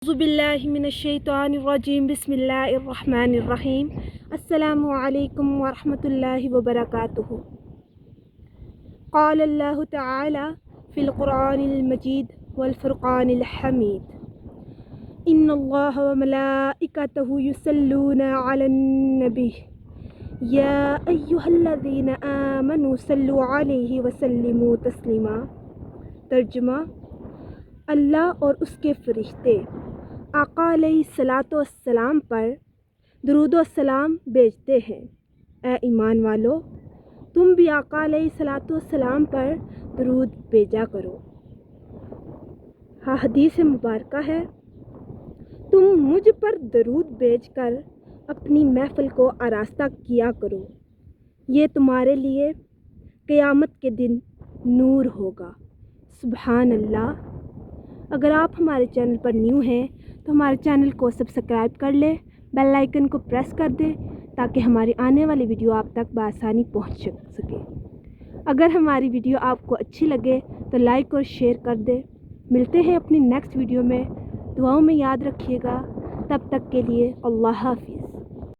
اعوذ باللہ من الشیطان الرجیم بسم اللہ الرحمن الرحیم السلام علیکم ورحمۃ اللہ وبرکاتہ۔ قال اللہ تعالی فی القرآن المجید والفرقان الحمید ان اللہ وملائکتہ یصلون علی النبی یا ایہا الذین آمنوا صلوا علیہ وسلموا تسلیما۔ ترجمہ: اللہ اور اس کے فرشتے آقا علیہ الصلاۃ والسلام پر درود و سلام بھیجتے ہیں۔ اے ایمان والو، تم بھی آقا علیہ الصلاۃ والسلام پر درود بھیجا کرو۔ حدیث مبارکہ ہے، تم مجھ پر درود بھیج کر اپنی محفل کو آراستہ کیا کرو، یہ تمہارے لیے قیامت کے دن نور ہوگا۔ سبحان اللہ۔ اگر آپ ہمارے چینل پر نیو ہیں تو ہمارے چینل کو سبسکرائب کر لیں، بیل آئیکن کو پریس کر دیں تاکہ ہماری آنے والی ویڈیو آپ تک بآسانی پہنچ سکے۔ اگر ہماری ویڈیو آپ کو اچھی لگے تو لائک اور شیئر کر دیں۔ ملتے ہیں اپنی نیکسٹ ویڈیو میں، دعاؤں میں یاد رکھیے گا۔ تب تک کے لیے اللہ حافظ۔